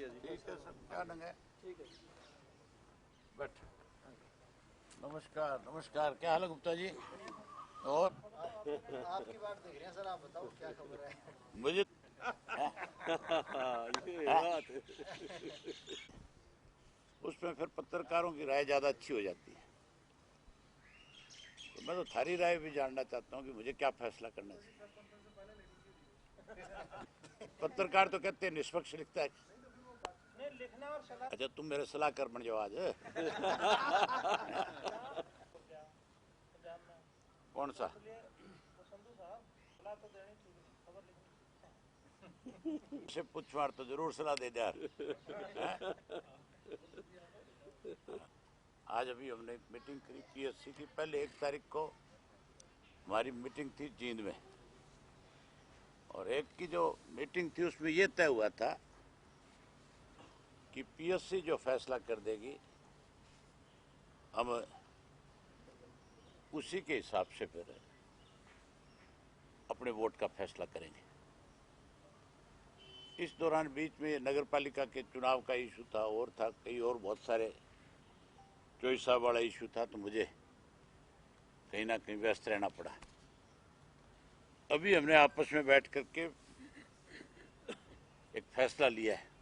है जी। ठीक है सर, क्या ढंग है? ठीक है। बैठ। नमस्कार नमस्कार, क्या हाल है गुप्ता जी? और आपकी बात देख रहे हैं सर, आप बताओ क्या खबर है? मुझे ये बात है। उसमें फिर पत्रकारों की राय ज्यादा अच्छी हो जाती है, तो मैं तो थारी राय भी जानना चाहता हूँ कि मुझे क्या फैसला करना चाहिए। पत्रकार तो कहते हैं निष्पक्ष लिखता है। अच्छा, तुम मेरे सलाहकार बन जाओ आज। कौन सा? से पूछवार तो जरूर सलाह दे यार। आज अभी हमने एक मीटिंग करी पीएससी की। पहले 1 तारीख को हमारी मीटिंग थी जींद में, और एक की जो मीटिंग थी उसमें यह तय हुआ था कि पीएससी जो फैसला कर देगी हम उसी के हिसाब से फिर अपने वोट का फैसला करेंगे। इस दौरान बीच में नगर पालिका के चुनाव का इशू था, और था कई और बहुत सारे चोई साहब वाला इशू था, तो मुझे कहीं ना कहीं व्यस्त रहना पड़ा। अभी हमने आपस में बैठ करके एक फैसला लिया है।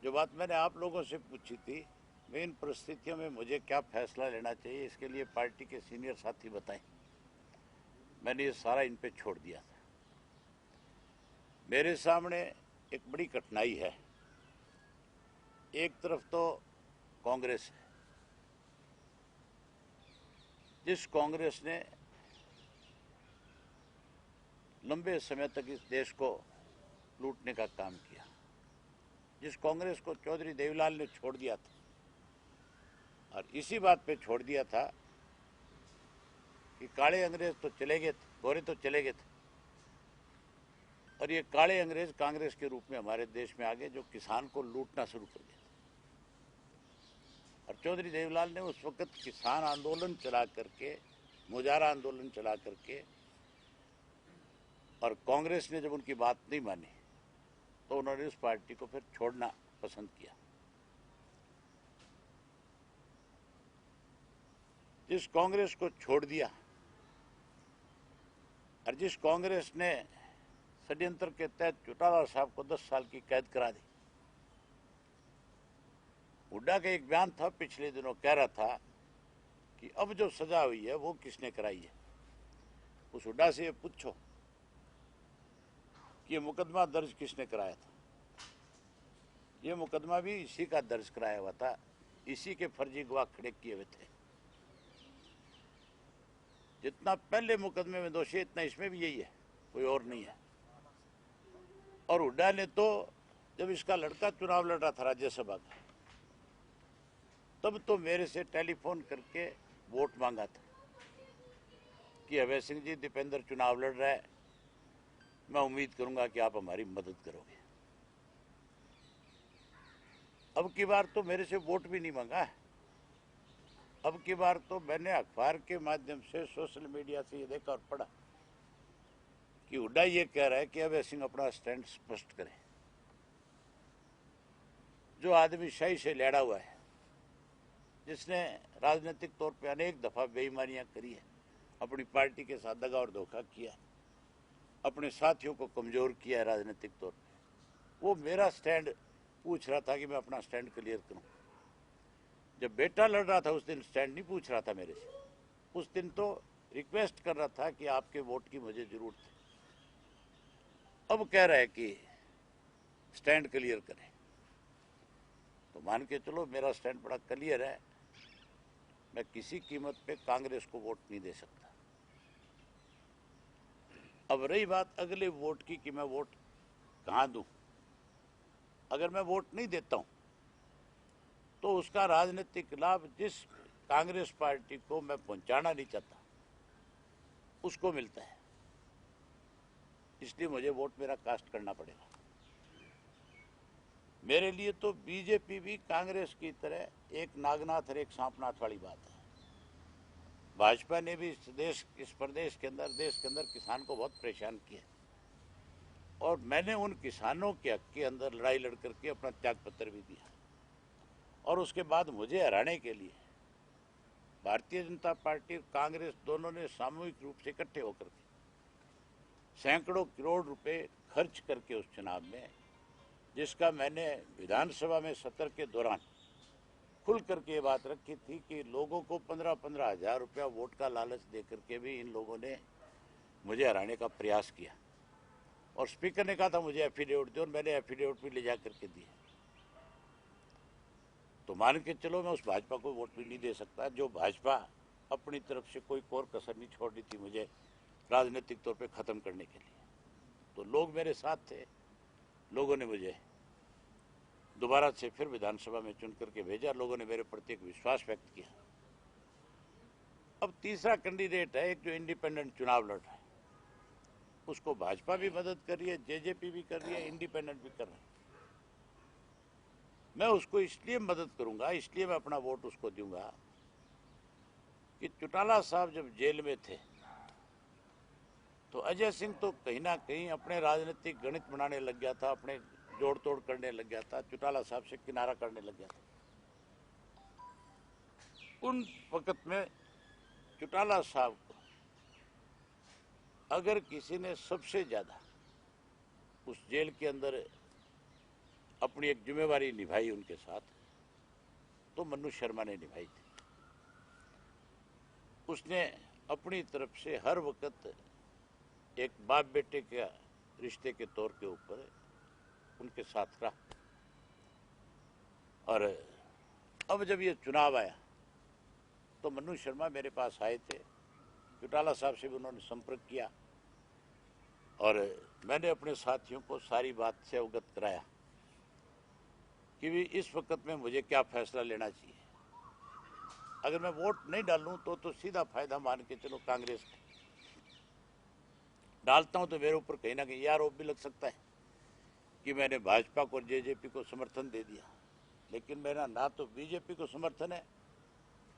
जो बात मैंने आप लोगों से पूछी थी, मैं इन परिस्थितियों में मुझे क्या फैसला लेना चाहिए, इसके लिए पार्टी के सीनियर साथी बताएं। मैंने ये सारा इन पे छोड़ दिया था। मेरे सामने एक बड़ी कठिनाई है। एक तरफ तो कांग्रेस है, जिस कांग्रेस ने लंबे समय तक इस देश को लूटने का काम किया, जिस कांग्रेस को चौधरी देवीलाल ने छोड़ दिया था, और इसी बात पे छोड़ दिया था कि काले अंग्रेज तो चले गए थे, गोरे तो चले गए थे, और ये काले अंग्रेज कांग्रेस के रूप में हमारे देश में आ गए, जो किसान को लूटना शुरू कर दिया। और चौधरी देवीलाल ने उस वक्त किसान आंदोलन चला करके, मुजाहरा आंदोलन चला करके, और कांग्रेस ने जब उनकी बात नहीं मानी तो उन्होंने उस पार्टी को फिर छोड़ना पसंद किया। जिस कांग्रेस को छोड़ दिया, और जिस कांग्रेस ने षड्यंत्र के तहत चौटाला साहब को 10 साल की कैद करा दी। हुड्डा का एक बयान था पिछले दिनों, कह रहा था कि अब जो सजा हुई है वो किसने कराई है। उस हुड्डा से ये पूछो कि ये मुकदमा दर्ज किसने कराया था। ये मुकदमा भी इसी का दर्ज कराया हुआ था, इसी के फर्जी गवाह खड़े किए हुए थे। जितना पहले मुकदमे में दोषी, इतना इसमें भी यही है, कोई और नहीं है। और हुड्डा ने तो जब इसका लड़का चुनाव लड़ रहा था राज्यसभा का, तब तो मेरे से टेलीफोन करके वोट मांगा था कि अभय सिंह जी, दीपेंद्र चुनाव लड़ रहा है, मैं उम्मीद करूंगा कि आप हमारी मदद करोगे। अब की बार तो मेरे से वोट भी नहीं मांगा है। अब की बार तो मैंने अखबार के माध्यम से, सोशल मीडिया से ये देखा और पढ़ा कि हुड्डा ये कह रहा है कि अभय सिंह अपना स्टैंड स्पष्ट करे। जो आदमी शाही से लड़ा हुआ है, जिसने राजनीतिक तौर पे अनेक दफा बेईमानियां करी है, अपनी पार्टी के साथ दगा और धोखा किया है, अपने साथियों को कमजोर किया है राजनीतिक तौर पे, वो मेरा स्टैंड पूछ रहा था कि मैं अपना स्टैंड क्लियर करूं। जब बेटा लड़ रहा था उस दिन स्टैंड नहीं पूछ रहा था मेरे से, उस दिन तो रिक्वेस्ट कर रहा था कि आपके वोट की मुझे जरूरत है। अब कह रहा है कि स्टैंड क्लियर करें, तो मान के चलो मेरा स्टैंड बड़ा क्लियर है। मैं किसी कीमत पे कांग्रेस को वोट नहीं दे सकता। अब रही बात अगले वोट की कि मैं वोट कहां दूं। अगर मैं वोट नहीं देता हूं तो उसका राजनीतिक लाभ जिस कांग्रेस पार्टी को मैं पहुंचाना नहीं चाहता उसको मिलता है, इसलिए मुझे वोट मेरा कास्ट करना पड़ेगा। मेरे लिए तो बीजेपी भी कांग्रेस की तरह एक नागनाथ और एक सांपनाथ वाली बात है। भाजपा ने भी इस प्रदेश के अंदर, देश के अंदर किसान को बहुत परेशान किया। और मैंने उन किसानों के हक के अंदर लड़ाई लड़ करके अपना त्याग पत्र भी दिया। और उसके बाद मुझे हराने के लिए भारतीय जनता पार्टी और कांग्रेस दोनों ने सामूहिक रूप से इकट्ठे होकर के सैकड़ों करोड़ रुपए खर्च करके उस चुनाव में, जिसका मैंने विधानसभा में सत्र के दौरान खुल करके ये बात रखी थी कि लोगों को 15-15 हजार रुपया वोट का लालच दे करके भी इन लोगों ने मुझे हराने का प्रयास किया। और स्पीकर ने कहा था मुझे एफिडेविट दो, और मैंने एफिडेविट भी ले जा करके दिए। तो मान के चलो मैं उस भाजपा को वोट भी नहीं दे सकता जो भाजपा अपनी तरफ से कोई और कसर नहीं छोड़ रही थी मुझे राजनीतिक तौर पे खत्म करने के लिए। तो लोग मेरे साथ थे, लोगों ने मुझे दोबारा से फिर विधानसभा में चुन करके भेजा, लोगों ने मेरे प्रति एक विश्वास व्यक्त किया। अब तीसरा कैंडिडेट है एक जो इंडिपेंडेंट चुनाव लड़ रहा है, उसको भाजपा भी मदद कर रही है, जेजेपी भी कर रही है, इंडिपेंडेंट भी कर रहा है। मैं उसको इसलिए मदद करूंगा, इसलिए मैं अपना वोट उसको दूंगा कि चौटाला साहब जब जेल में थे तो अजय सिंह तो कहीं ना कहीं अपने राजनीतिक गणित बनाने लग गया था, अपने जोड़ तोड़ करने लग गया था, चौटाला साहब से किनारा करने लग गया था। उन वक्त में चौटाला साहब को अगर किसी ने सबसे ज्यादा उस जेल के अंदर अपनी एक जिम्मेवारी निभाई उनके साथ, तो मनु शर्मा ने निभाई थी। उसने अपनी तरफ से हर वक्त एक बाप बेटे के रिश्ते के तौर के ऊपर उनके साथ रहा। और अब जब ये चुनाव आया तो मनु शर्मा मेरे पास आए थे, चौटाला साहब से भी उन्होंने संपर्क किया और मैंने अपने साथियों को सारी बात से अवगत कराया कि भी इस वक्त में मुझे क्या फैसला लेना चाहिए। अगर मैं वोट नहीं डालूं तो सीधा फायदा मान के चलो कांग्रेस का, डालता हूं तो मेरे ऊपर कहीं ना कहीं यह आरोप भी लग सकता है कि मैंने भाजपा को, जेजेपी को समर्थन दे दिया। लेकिन मेरा ना तो बीजेपी को समर्थन है,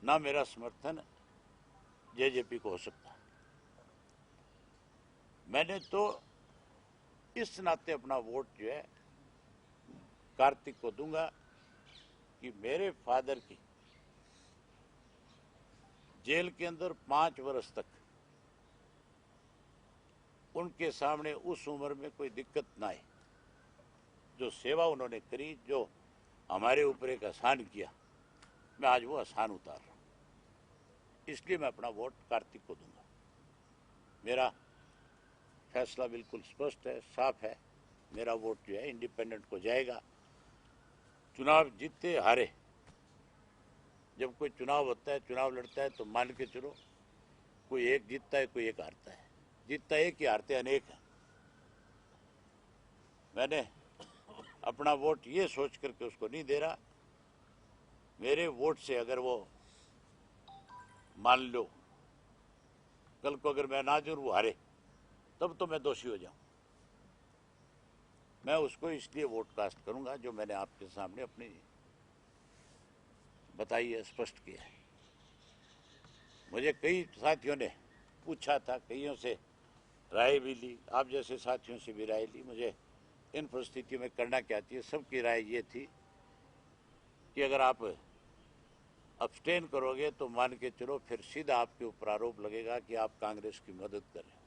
ना मेरा समर्थन जेजेपी को हो सकता है। मैंने तो इस नाते अपना वोट जो है कार्तिक को दूंगा कि मेरे फादर की जेल के अंदर 5 वर्ष तक उनके सामने उस उम्र में कोई दिक्कत ना आए। जो सेवा उन्होंने करी, जो हमारे ऊपर एक एहसान किया, मैं आज वो एहसान उतार रहा हूं। इसलिए मैं अपना वोट कार्तिक को दूंगा। मेरा फैसला बिल्कुल स्पष्ट है, साफ है। मेरा वोट जो है इंडिपेंडेंट को जाएगा। चुनाव जीते हारे, जब कोई चुनाव होता है, चुनाव लड़ता है, तो मान के चलो कोई एक जीतता है, कोई एक हारता है। जीतता एक ही, हारते अनेक है। मैंने अपना वोट ये सोच करके उसको नहीं दे रहा। मेरे वोट से अगर वो मान लो कल को अगर मैं ना जरूर वो हारे, तब तो मैं दोषी हो जाऊं। मैं उसको इसलिए वोट कास्ट करूंगा जो मैंने आपके सामने अपनी बताई है, स्पष्ट किया है। मुझे कई साथियों ने पूछा था, कईयों से राय भी ली, आप जैसे साथियों से भी राय ली, मुझे इन परिस्थितियों में करना क्या चाहिए। सबकी राय ये थी कि अगर आप अब्सटेन करोगे तो मान के चलो फिर सीधा आपके ऊपर आरोप लगेगा कि आप कांग्रेस की मदद करें।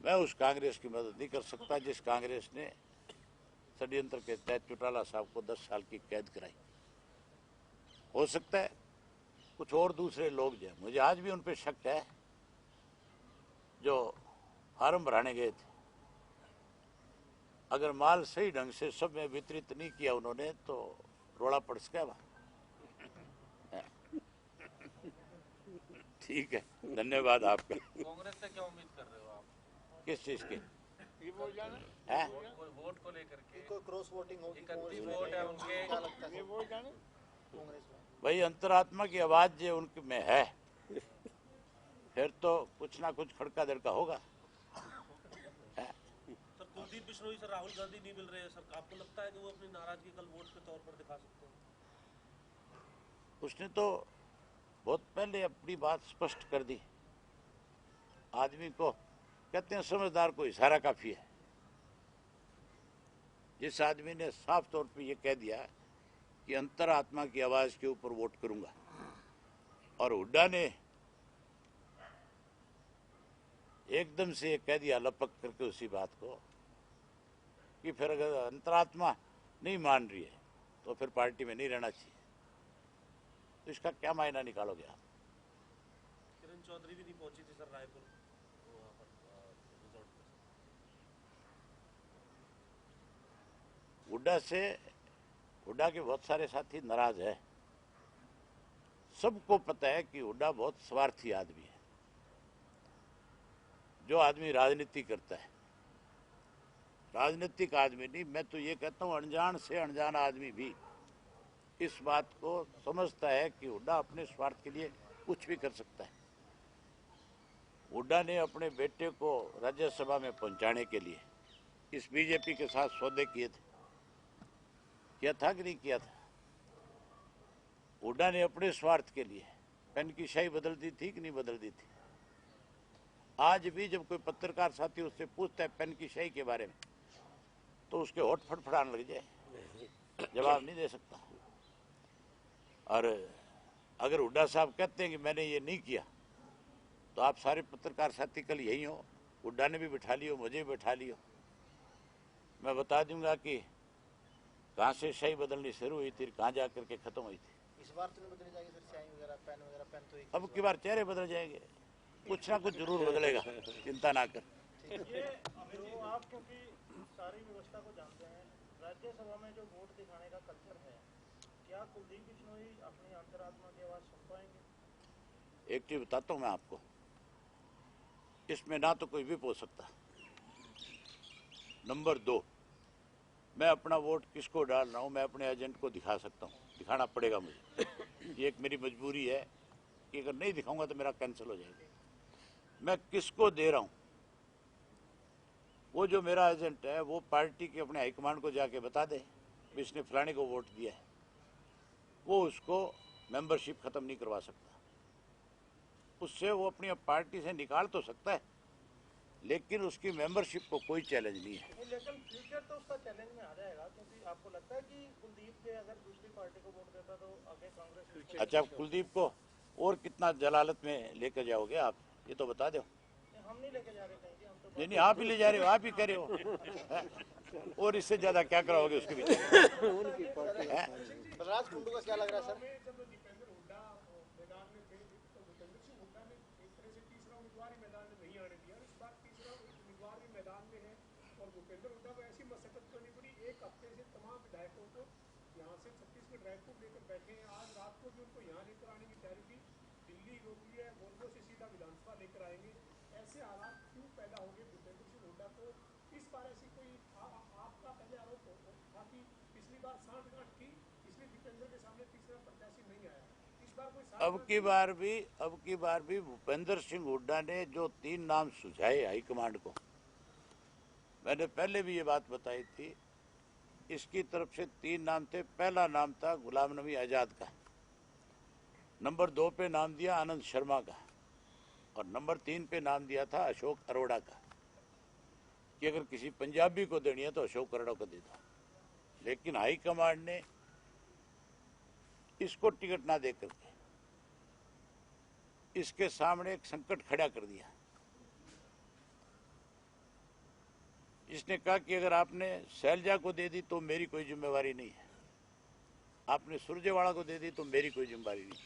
मैं उस कांग्रेस की मदद नहीं कर सकता जिस कांग्रेस ने षड्यंत्र के तहत चौटाला साहब को 10 साल की कैद कराई। हो सकता है कुछ और दूसरे लोग जो, मुझे आज भी उन पे शक है, जो फार्म भराने गए थे, अगर माल सही ढंग से सब में वितरित नहीं किया उन्होंने तो रोड़ा पड़ सका वहां। ठीक है, धन्यवाद आपका। कांग्रेस से क्या उम्मीद कर रहे हो आप? किस चीज के वोट को लेकर के कोई क्रॉस वोटिंग होगी 31 वोट है उनके। क्या लगता है कांग्रेस में? भाई अंतरात्मा की आवाज जो उनके में है, फिर तो कुछ ना कुछ खड़का दड़का होगा। सर कुलदीप बिश्नोई सर राहुल गांधी नहीं मिल रहे हैं सर, आपको लगता है कि वो अपनी नाराजगी कल वोट के तौर पर दिखा सकते हैं? उसने तो बहुत पहले अपनी बात स्पष्ट कर दी। आदमी को कहते हैं समझदार को इशारा काफी है। जिस आदमी ने साफ तौर पे ये कह दिया कि अंतरात्मा की आवाज के ऊपर वोट करूंगा, और हुड्डा ने एकदम से ये कह दिया लपक करके उसी बात को कि फिर अगर अंतरात्मा नहीं मान रही है तो फिर पार्टी में नहीं रहना चाहिए। तो इसका क्या मायना निकालोगे आप? किरण चौधरी भी नहीं पहुंची थी सर रायपुर वहाँ पर रिजॉर्ट पे। हुड्डा के बहुत सारे साथी नाराज है। सबको पता है कि हुड्डा बहुत स्वार्थी आदमी है। जो आदमी राजनीति करता है, राजनीतिक आदमी नहीं, मैं तो ये कहता हूं अनजान से अनजान आदमी भी इस बात को समझता है कि हुड्डा अपने स्वार्थ के लिए कुछ भी कर सकता है। हुड्डा ने अपने बेटे को राज्यसभा में पहुंचाने के लिए इस बीजेपी के साथ सौदे किए थे, किया था कि नहीं किया था? हुड्डा ने अपने स्वार्थ के लिए पेन की शाही बदल दी थी कि नहीं बदल दी थी? आज भी जब कोई पत्रकार साथी उससे पूछता है पेन की शाही के बारे में तो उसके होठ फड़फड़ाने लग जाए, जवाब नहीं दे सकता। और अगर हुड्डा साहब कहते हैं कि मैंने ये नहीं किया तो आप सारे पत्रकार साथी कल यही हो, हुड्डा ने भी बिठा लियो, मुझे भी बिठा लियो, मैं बता दूंगा कि कहाँ से शाही बदलनी शुरू हुई थी, कहाँ जा करके खत्म हुई थी। इस बार तो नहीं बदली जाएगी सर स्याही वगैरह, पेन तो एक अब की बार चेहरे बदल जाएंगे, कुछ ना कुछ जरूर बदलेगा, चिंता ना कर। ये जो आप क्योंकि सारी व्यवस्था को जानते हैं, राज्यसभा में जो वोट दिखाने का कल्चर है, क्या कुलदीप बिश्नोई अपनी अंतरात्मा की आवाज सुन पाएंगे? एक चीज बताता हूँ मैं आपको, इसमें ना तो कोई भी पूछ सकता। नंबर 2, मैं अपना वोट किसको डाल रहा हूँ मैं अपने एजेंट को दिखा सकता हूँ, दिखाना पड़ेगा मुझे। ये एक मेरी मजबूरी है कि अगर नहीं दिखाऊंगा तो मेरा कैंसिल हो जाएगा। मैं किसको दे रहा हूँ, वो जो मेरा एजेंट है वो पार्टी के अपने हाईकमांड को जाके बता दे कि इसने फलाने को वोट दिया है, वो उसको मेंबरशिप खत्म नहीं करवा सकता। उससे वो अपनी पार्टी से निकाल तो सकता है लेकिन उसकी मेंबरशिप को कोई चैलेंज नहीं है। लेकिन फ्यूचर तो उसका चैलेंज में आ जाएगा, क्योंकि आपको लगता है कि कुलदीप के अगर दूसरी पार्टी को वोट देता तो आगे कांग्रेस। अच्छा, कुलदीप को और कितना जलालत में लेकर जाओगे आप, ये तो बता दो। हम नहीं लेके जा रहे कहीं, हम तो नहीं, आप ही ले जा रहे हो, आप ही कर रहे हो। और इससे ज्यादा क्या कराओगे उसके पीछे? बलराज कुंडू का क्या लग रहा है सर? अब की बार भी भूपेंद्र सिंह हुड्डा ने जो 3 नाम सुझाए हाईकमांड को, मैंने पहले भी ये बात बताई थी, इसकी तरफ से 3 नाम थे। पहला नाम था गुलाम नबी आजाद का, नंबर 2 पे नाम दिया आनंद शर्मा का, और नंबर 3 पे नाम दिया था अशोक अरोड़ा का कि अगर किसी पंजाबी को देनी है तो अशोक अरोड़ा को दे दो। लेकिन हाईकमांड ने इसको टिकट ना दे करके इसके सामने एक संकट खड़ा कर दिया। इसने कहा कि अगर आपने शैलजा को दे दी तो मेरी कोई जिम्मेवारी नहीं है, आपने सुरजेवाला को दे दी तो मेरी कोई जिम्मेवारी नहीं।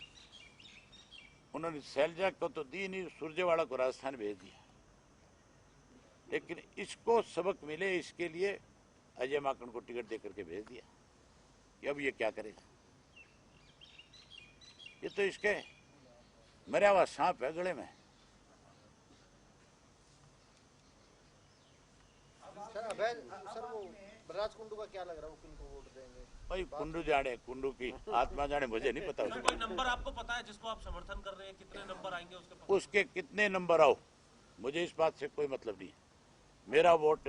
उन्होंने शैलजा को तो दी नहीं, सुरजेवाला को राजस्थान भेज दिया। लेकिन इसको सबक मिले इसके लिए अजय माकन को टिकट देकर के भेज दिया कि अब ये क्या करेगा। ये तो इसके मरा हुआ सांप है गले में। सर वो बलराज कुंडू का क्या लग रहा है, वो किनको वोट देंगे? भाई कुंडू जाने, कुंडू की आत्मा जाने, मुझे नहीं पता। कोई नंबर आपको पता है जिसको आप समर्थन कर रहे हैं, कितने नंबर आएंगे उसके पास? उसके कितने नंबर आओ मुझे इस बात से कोई मतलब नहीं है, मेरा वोट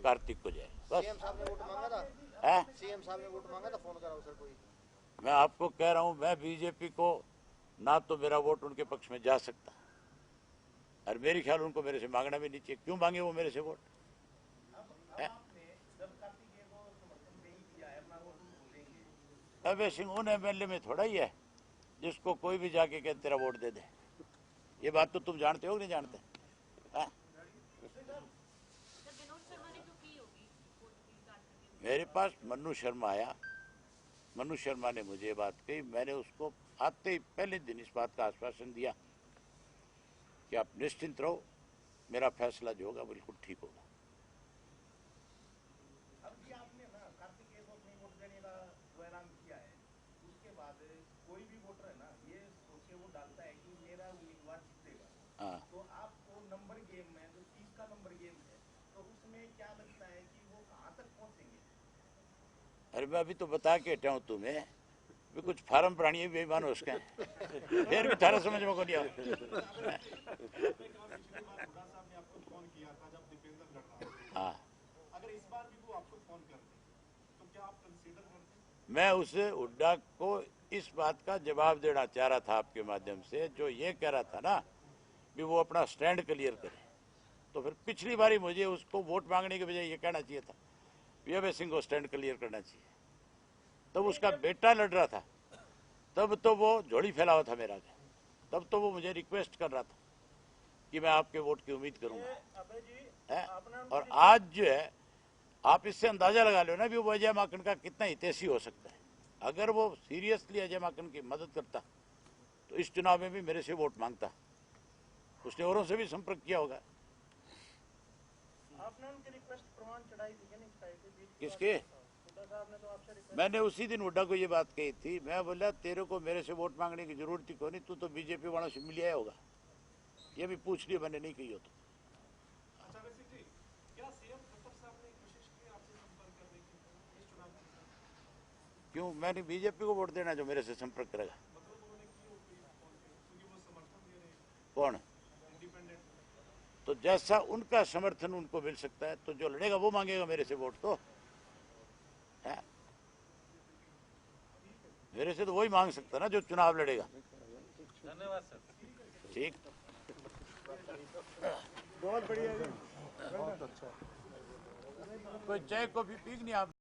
कार्तिक को जाए बस। सीएम साहब ने वोट मांगा था, है सीएम साहब ने वोट मांगा था, फोन करा सर कोई? मैं आपको कह रहा हूं, मैं बीजेपी को ना तो मेरा वोट उनके पक्ष में जा सकता, और मेरी ख्याल उनको मेरे से मांगना भी नहीं चाहिए। क्यों मांगे वो मेरे से वोट? अभय सिंह उन एमएलए में थोड़ा ही है जिसको कोई भी जाके कहे तेरा वोट दे दे। ये बात तो तुम जानते हो कि नहीं जानते? हाँ? मेरे पास मन्नू शर्मा आया, मन्नू शर्मा ने मुझे ये बात कही, मैंने उसको आते ही पहले दिन इस बात का आश्वासन दिया कि आप निश्चिंत रहो, मेरा फैसला जो होगा बिल्कुल ठीक होगा। अभी आपने ना कार्तिक केशव नहीं वोट देने का जो ऐलान किया है, उसके बाद कोई भी वोटर है ना ये सोच के वो डालता है कि मेरा उम्मीदवार जीतेगा। हाँ। तो आपको नंबर गेम में जो 30 का नंबर गेम है, तो उसमें क्या लगता है कि वो कहाँ तक पहुँचेंगे? अरे मैं अभी तो बता के हटाऊं तुम्हें भी कुछ फार्म प्राणी बेईमान हो उसके फिर भी थारा समझ में को नहीं आओ। हाँ, अगर इस बार भी वो आपको फोन करते तो क्या आप कंसीडर करते? मैं उसे हुड्डा को इस बात का जवाब देना चाह रहा था आपके माध्यम से, जो ये कह रहा था ना कि वो अपना स्टैंड क्लियर करे, तो फिर पिछली बारी मुझे उसको वोट मांगने के बजाय ये कहना चाहिए था अभय सिंह को स्टैंड क्लियर करना चाहिए। तब उसका बेटा लड़ रहा था, तब तो वो झोली फैला हुआ था मेरा, तब तो वो मुझे रिक्वेस्ट कर रहा था कि मैं आपके वोट की उम्मीद करूंगा। अभय जी है? आपने और आज जो है आप इससे अंदाजा लगा लो ना भी वो अजय माकन का कितना हितैषी हो सकता है। अगर वो सीरियसली अजय माकन की मदद करता तो इस चुनाव में भी मेरे से वोट मांगता, उसने औरों से भी संपर्क किया होगा। आपने उनकी रिक्वेस्ट प्रमाण चढ़ाई थी कि नहीं चढ़ाई थी? किसके? हुड्डा साहब ने तो आपसे रिक्वेस्ट। मैंने उसी दिन हुड्डा को ये बात कही थी, मैं बोला तेरे को मेरे से वोट मांगने की जरूरत ही कोई नहीं, तू तो बीजेपी वालों से मिल आया होगा, ये भी पूछ लिया मैंने, नहीं कही हो तो। अच्छा वैसे जी, क्या सीएम खट्टर साहब ने कोशिश की आपसे संपर्क करने की इस चुनाव में? क्यों? मैंने बीजेपी को वोट देना जो मेरे से संपर्क करेगा। मतलब उन्होंने की होगी क्योंकि वो समर्थन दे रहे हैं कौन? इंडिपेंडेंट। तो जैसा उनका समर्थन उनको मिल सकता है तो जो लड़ेगा वो मांगेगा मेरे से वोट, तो है? मेरे से तो वही मांग सकता ना जो चुनाव लड़ेगा। धन्यवाद सर। ठीक, बहुत बढ़िया जी। कोई चाय कॉफी पी नहीं आप?